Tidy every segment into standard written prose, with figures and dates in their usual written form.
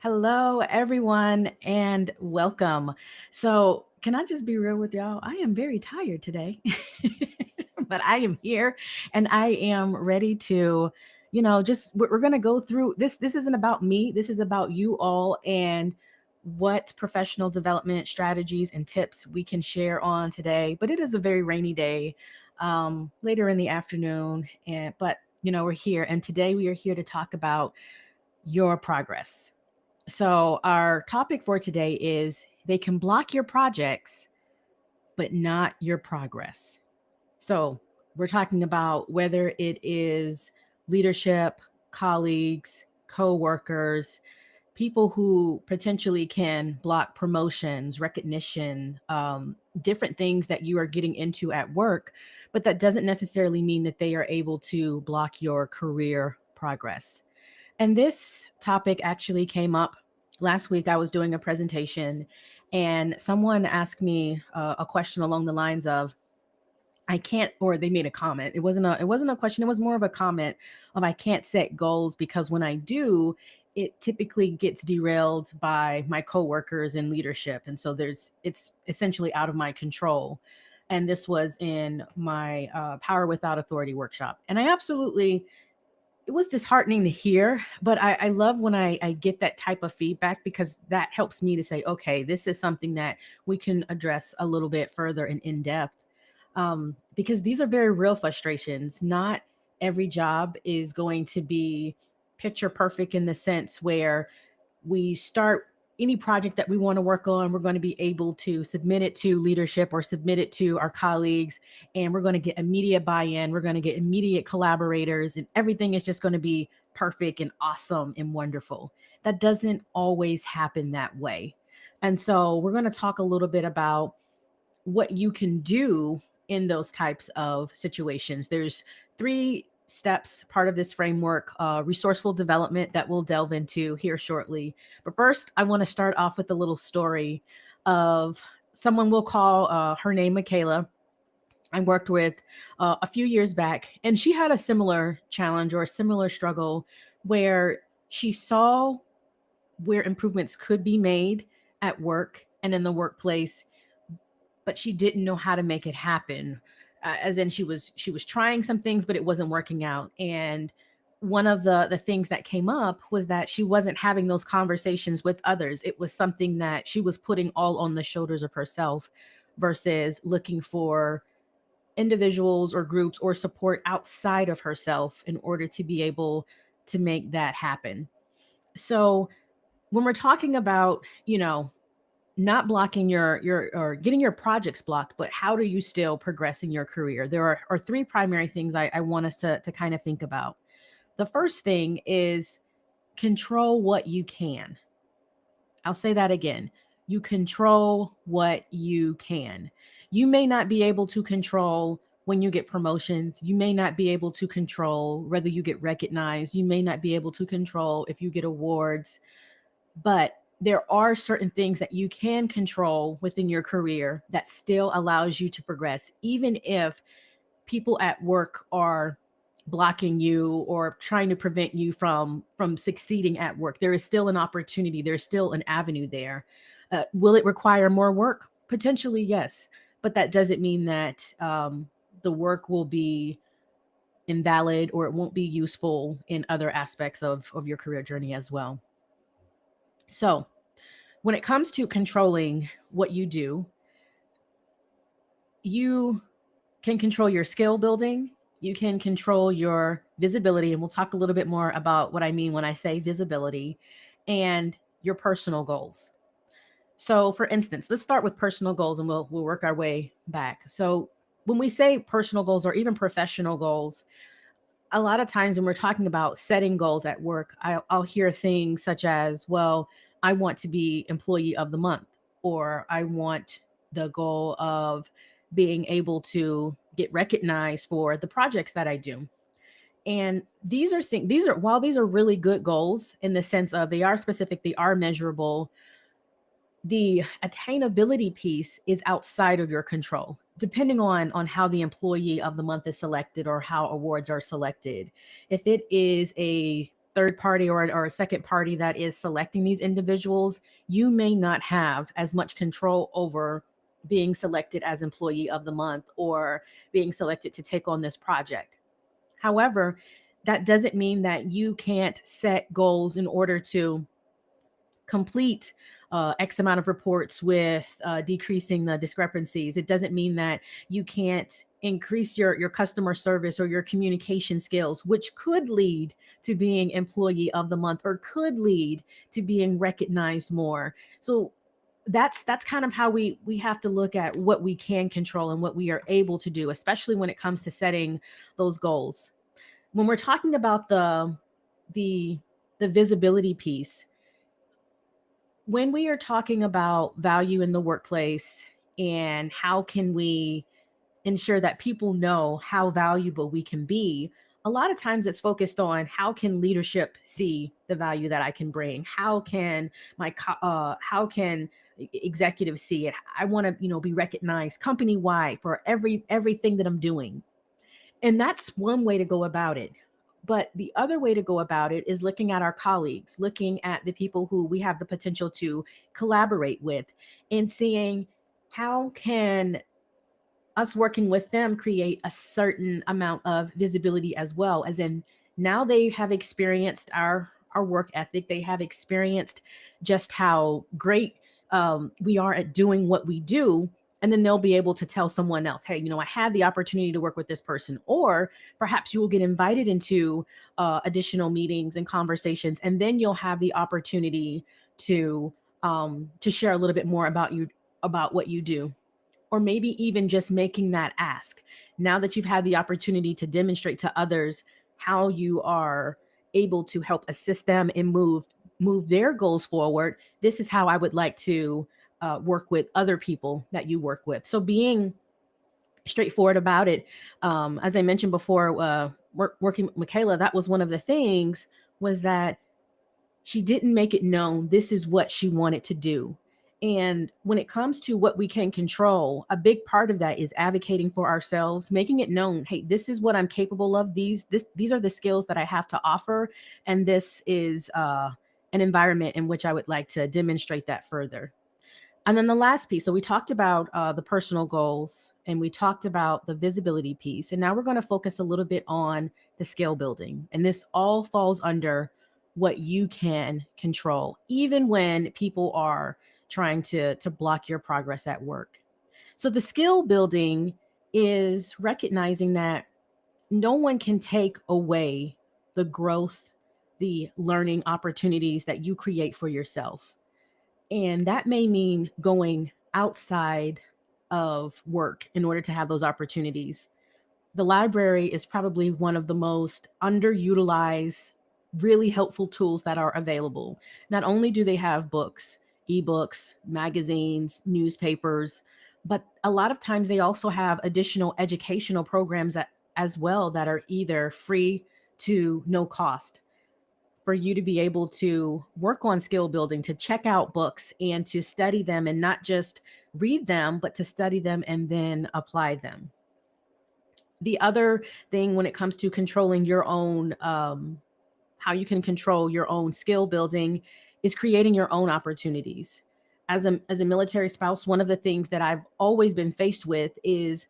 Hello, everyone, and welcome. So, can I just be real with y'all? I am very tired today, but I am here and I am ready to, just we're going to go through this. This isn't about me, this is about you all and what professional development strategies and tips we can share on today. But it is a very rainy day later in the afternoon. But we're here, and today we are here to talk about your progress. So, our topic for today is they can block your projects, but not your progress. So, we're talking about whether it is leadership, colleagues, co-workers, people who potentially can block promotions, recognition, different things that you are getting into at work, but that doesn't necessarily mean that they are able to block your career progress. And this topic actually came up last week. I was doing a presentation and someone asked me a question along the lines of, I can't, or they made a comment. It wasn't a question. It was more of a comment of I can't set goals because when I do, it typically gets derailed by my coworkers and leadership. And so it's essentially out of my control. And this was in my Power Without Authority workshop. And I absolutely it was disheartening to hear, but I love when I get that type of feedback because that helps me to say, okay, this is something that we can address a little bit further and in depth. Because these are very real frustrations. Not every job is going to be picture perfect in the sense where we start any project that we want to work on, we're going to be able to submit it to leadership or submit it to our colleagues, and we're going to get immediate buy-in. We're going to get immediate collaborators, and everything is just going to be perfect and awesome and wonderful. That doesn't always happen that way. And so we're going to talk a little bit about what you can do in those types of situations. There's three steps, part of this framework, resourceful development, that we'll delve into here shortly. But first, I want to start off with a little story of someone we'll call her name Michaela. I worked with a few years back, and she had a similar challenge or a similar struggle where she saw where improvements could be made at work and in the workplace, but she didn't know how to make it happen. As in, she was trying some things, but it wasn't working out. And one of the things that came up was that she wasn't having those conversations with others. It was something that she was putting all on the shoulders of herself versus looking for individuals or groups or support outside of herself in order to be able to make that happen. So when we're talking about, not blocking your or getting your projects blocked, but how do you still progress in your career? There are three primary things I want us to kind of think about. The first thing is control what you can. I'll say that again. You control what you can. You may not be able to control when you get promotions. You may not be able to control whether you get recognized. You may not be able to control if you get awards, but there are certain things that you can control within your career that still allows you to progress, even if people at work are blocking you or trying to prevent you from succeeding at work. There is still an opportunity, there's still an avenue there. Will it require more work? Potentially, yes, but that doesn't mean that the work will be invalid or it won't be useful in other aspects of your career journey as well. So when it comes to controlling what you do, you can control your skill building, you can control your visibility, and we'll talk a little bit more about what I mean when I say visibility, and your personal goals. So, for instance, let's start with personal goals and we'll work our way back. So, when we say personal goals or even professional goals, a lot of times when we're talking about setting goals at work, I'll hear things such as, well, I want to be employee of the month, or I want the goal of being able to get recognized for the projects that I do. And while these are really good goals in the sense of they are specific, they are measurable, the attainability piece is outside of your control depending on how the employee of the month is selected or how awards are selected. If it is a third party or a second party that is selecting these individuals, you may not have as much control over being selected as employee of the month or being selected to take on this project. However, that doesn't mean that you can't set goals in order to complete X amount of reports with decreasing the discrepancies. It doesn't mean that you can't increase your customer service or your communication skills, which could lead to being employee of the month or could lead to being recognized more. So that's kind of how we have to look at what we can control and what we are able to do, especially when it comes to setting those goals. When we're talking about the the visibility piece, when we are talking about value in the workplace and how can we ensure that people know how valuable we can be, a lot of times it's focused on how can leadership see the value that I can bring, how can how can executives see it. I want to be recognized company wide for everything that I'm doing. And that's one way to go about it. But the other way to go about it is looking at our colleagues, looking at the people who we have the potential to collaborate with, and seeing how can us working with them create a certain amount of visibility as well. As in, now they have experienced our work ethic, they have experienced just how great we are at doing what we do. And then they'll be able to tell someone else, hey, I had the opportunity to work with this person. Or perhaps you will get invited into additional meetings and conversations, and then you'll have the opportunity to share a little bit more about you, about what you do, or maybe even just making that ask. Now that you've had the opportunity to demonstrate to others how you are able to help assist them and move their goals forward, this is how I would like to work with other people that you work with. So being straightforward about it. As I mentioned before, working with Michaela, that was one of the things, was that she didn't make it known this is what she wanted to do. And when it comes to what we can control, a big part of that is advocating for ourselves, making it known, hey, this is what I'm capable of. These are the skills that I have to offer, and this is an environment in which I would like to demonstrate that further. And then the last piece, so we talked about the personal goals and we talked about the visibility piece. And now we're going to focus a little bit on the skill building. And this all falls under what you can control, even when people are trying to block your progress at work. So the skill building is recognizing that no one can take away the growth, the learning opportunities that you create for yourself. And that may mean going outside of work in order to have those opportunities. The library is probably one of the most underutilized, really helpful tools that are available. Not only do they have books, ebooks, magazines, newspapers, but a lot of times they also have additional educational programs as well that are either free to no cost for you to be able to work on skill building, to check out books and to study them, and not just read them, but to study them and then apply them. The other thing when it comes to controlling your own, how you can control your own skill building, is creating your own opportunities. As a military spouse, one of the things that I've always been faced with is,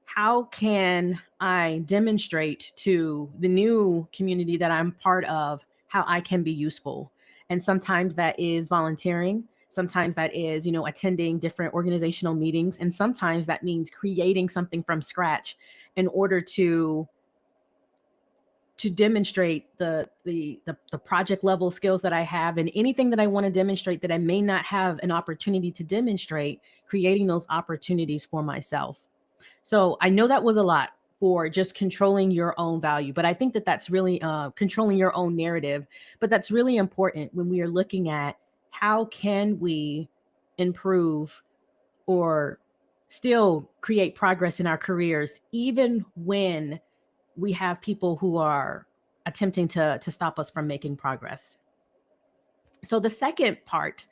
how can I demonstrate to the new community that I'm part of how I can be useful? And sometimes that is volunteering. Sometimes that is, attending different organizational meetings. And sometimes that means creating something from scratch in order to demonstrate the project level skills that I have, and anything that I want to demonstrate that I may not have an opportunity to demonstrate, creating those opportunities for myself. So I know that was a lot for just controlling your own value, but I think that that's really controlling your own narrative. But that's really important when we are looking at how can we improve or still create progress in our careers, even when we have people who are attempting to stop us from making progress. So the second part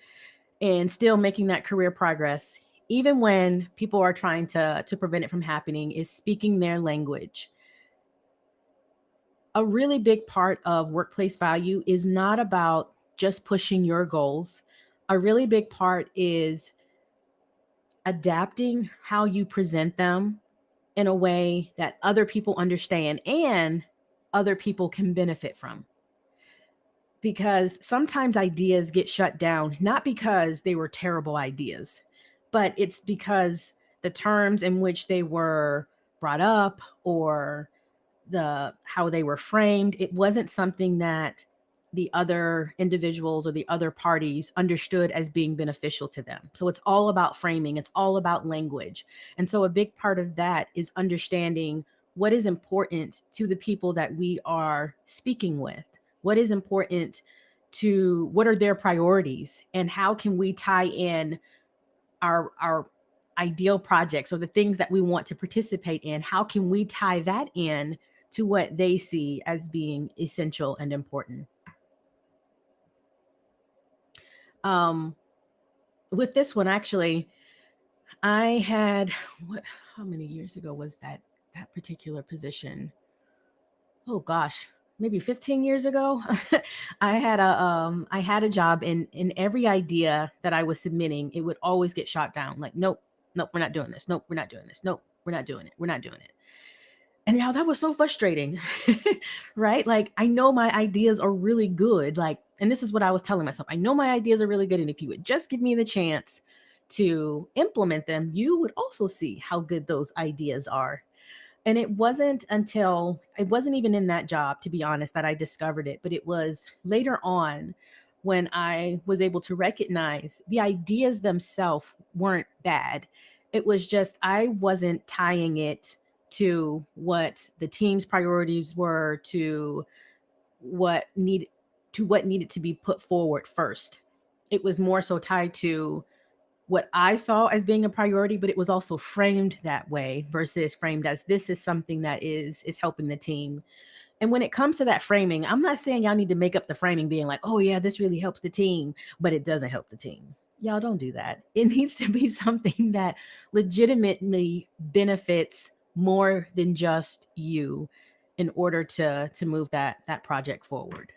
in still making that career progress, even when people are trying to prevent it from happening, is speaking their language. a really big part of workplace value is not about just pushing your goals. A really big part is adapting how you present them in a way that other people understand and other people can benefit from. Because sometimes ideas get shut down, not because they were terrible ideas, but it's because the terms in which they were brought up or the how they were framed, it wasn't something that the other individuals or the other parties understood as being beneficial to them. So it's all about framing, it's all about language. And so a big part of that is understanding what is important to the people that we are speaking with. What is important to what are their priorities and how can we tie in our ideal projects or the things that we want to participate in, how can we tie that in to what they see as being essential and important? Um, with this one, actually, I had what? How many years ago was that particular position? Oh gosh, maybe 15 years ago. I had a job, and in every idea that I was submitting, it would always get shot down. Like, nope, nope, we're not doing this. Nope, we're not doing this. Nope, we're not doing it. We're not doing it. And now that was so frustrating, right? Like, I know my ideas are really good. Like, and this is what I was telling myself. I know my ideas are really good. And if you would just give me the chance to implement them, you would also see how good those ideas are. And it wasn't even in that job, to be honest, that I discovered it, but it was later on when I was able to recognize the ideas themselves weren't bad. It was just I wasn't tying it to what the team's priorities were, what need what needed to be put forward first. It was more so tied to what I saw as being a priority, but it was also framed that way versus framed as this is something that is helping the team. And when it comes to that framing, I'm not saying y'all need to make up the framing being like, oh yeah, this really helps the team, but it doesn't help the team. Y'all don't do that. It needs to be something that legitimately benefits more than just you in order to move that project forward.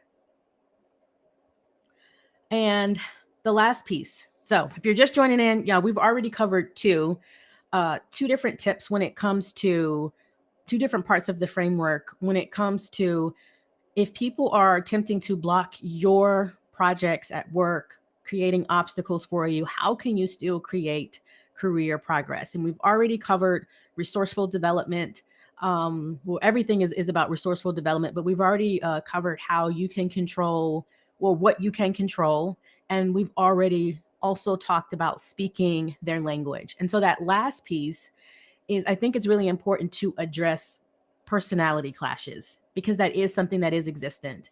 And the last piece. So if you're just joining in, yeah, we've already covered two different tips when it comes to two different parts of the framework when it comes to if people are attempting to block your projects at work, creating obstacles for you, how can you still create career progress? And we've already covered resourceful development. Well, everything is about resourceful development, but we've already covered how you can control or what you can control. And we've already also talked about speaking their language. And so that last piece is I think it's really important to address personality clashes because that is something that is existent.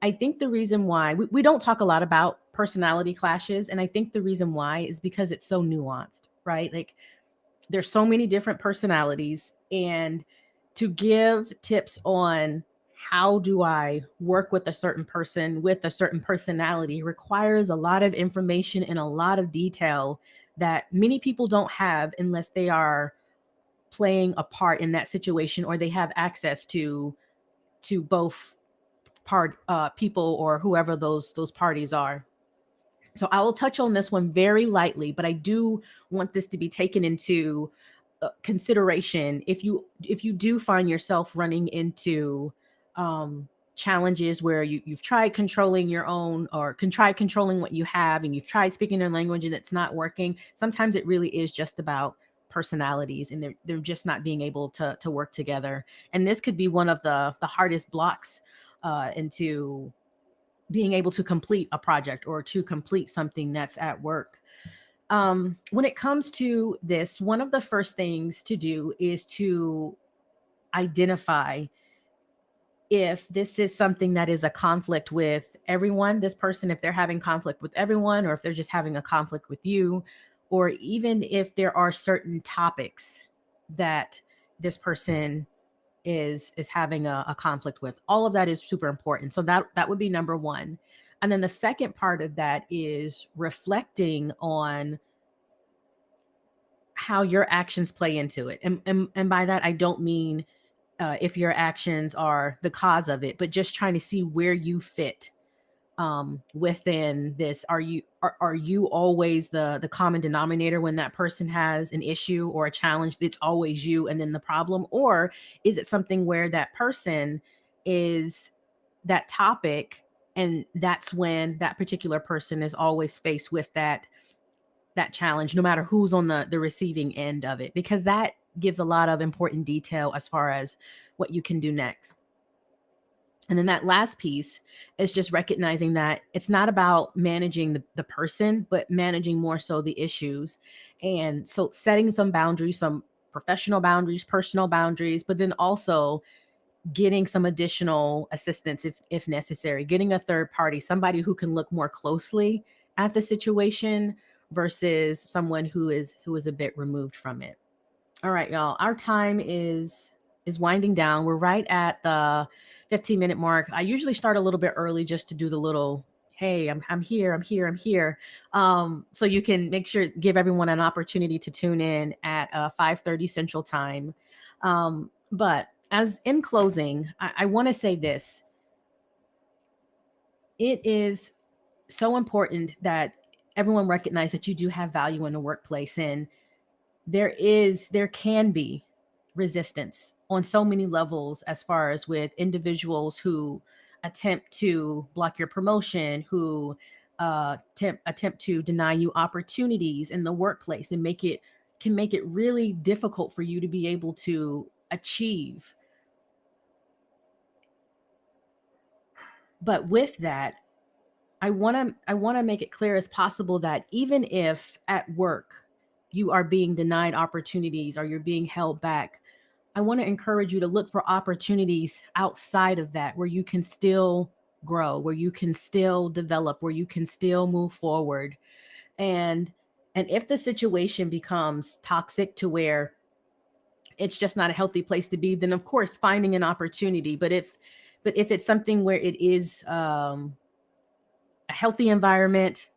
I think the reason why we don't talk a lot about personality clashes, and I think the reason why is because it's so nuanced, right? Like there's so many different personalities, and to give tips on how do I work with a certain person with a certain personality requires a lot of information and a lot of detail that many people don't have unless they are playing a part in that situation or they have access to both people or whoever those parties are. So I will touch on this one very lightly, but I do want this to be taken into consideration if you do find yourself running into challenges where you've tried controlling your own or can try controlling what you have and you've tried speaking their language and it's not working. Sometimes it really is just about personalities and they're just not being able to work together. And this could be one of the hardest blocks into being able to complete a project or to complete something that's at work. When it comes to this, one of the first things to do is to identify if this is something that is a conflict with everyone, this person, if they're having conflict with everyone, or if they're just having a conflict with you, or even if there are certain topics that this person is having a conflict with. All of that is super important. So that would be number one. And then the second part of that is reflecting on how your actions play into it. And by that I don't mean if your actions are the cause of it, but just trying to see where you fit within this. Are you always the common denominator when that person has an issue or a challenge? It's always you and then the problem, or is it something where that person is that topic, and that's when that particular person is always faced with that challenge, no matter who's on the receiving end of it, because that gives a lot of important detail as far as what you can do next. And then that last piece is just recognizing that it's not about managing the person, but managing more so the issues. And so setting some boundaries, some professional boundaries, personal boundaries, but then also getting some additional assistance if necessary, getting a third party, somebody who can look more closely at the situation versus someone who is a bit removed from it. All right, y'all. Our time is winding down. We're right at the 15-minute mark. I usually start a little bit early just to do the little, hey, I'm here, I'm here, I'm here. So you can make sure give everyone an opportunity to tune in at 5:30 Central Time. But as in closing, I want to say this. It is so important that everyone recognize that you do have value in the workplace, and there can be resistance on so many levels, as far as with individuals who attempt to block your promotion, who attempt to deny you opportunities in the workplace, and make it really difficult for you to be able to achieve. But with that, I want to make it clear as possible that even if at work you are being denied opportunities or you're being held back, I want to encourage you to look for opportunities outside of that, where you can still grow, where you can still develop, where you can still move forward. And and if the situation becomes toxic to where it's just not a healthy place to be, then of course finding an opportunity. But if it's something where it is a healthy environment,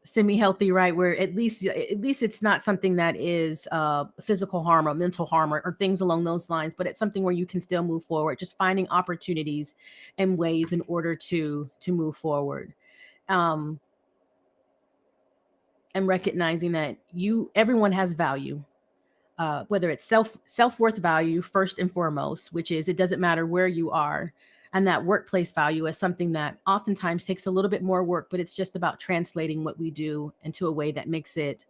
semi-healthy, right, where at least it's not something that is physical harm or mental harm, or things along those lines, but it's something where you can still move forward, just finding opportunities and ways in order to move forward. um and recognizing that everyone has value, whether it's self-worth value first and foremost, which is, it doesn't matter where you are. And that workplace value is something that oftentimes takes a little bit more work, but it's just about translating what we do into a way that makes it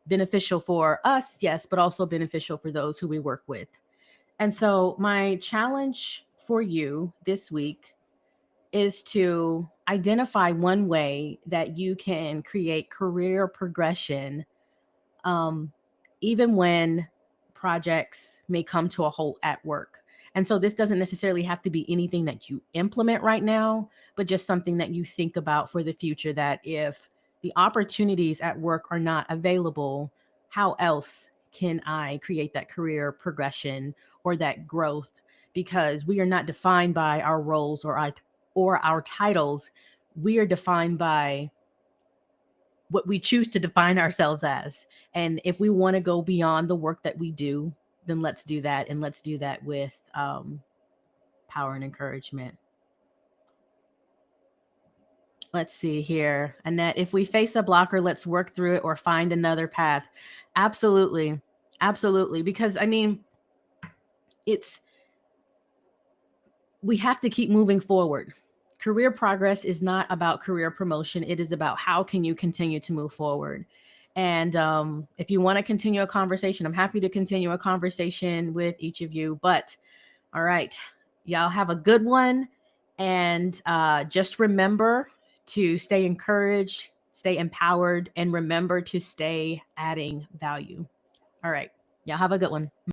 beneficial for us, yes, but also beneficial for those who we work with. And so my challenge for you this week is to identify one way that you can create career progression, um, even when projects may come to a halt at work. And so this doesn't necessarily have to be anything that you implement right now, but just something that you think about for the future, that if the opportunities at work are not available, how else can I create that career progression or that growth? Because we are not defined by our roles or our titles. We are defined by what we choose to define ourselves as. And if we want to go beyond the work that we do, then let's do that. And let's do that with power and encouragement. Let's see here. Annette, if we face a blocker, let's work through it or find another path. Absolutely. Absolutely. Because I mean, it's we have to keep moving forward. Career progress is not about career promotion. It is about how can you continue to move forward. And if you want to continue a conversation, I'm happy to continue a conversation with each of you. But all right, y'all have a good one. And just remember to stay encouraged, stay empowered, and remember to stay adding value. All right, y'all have a good one.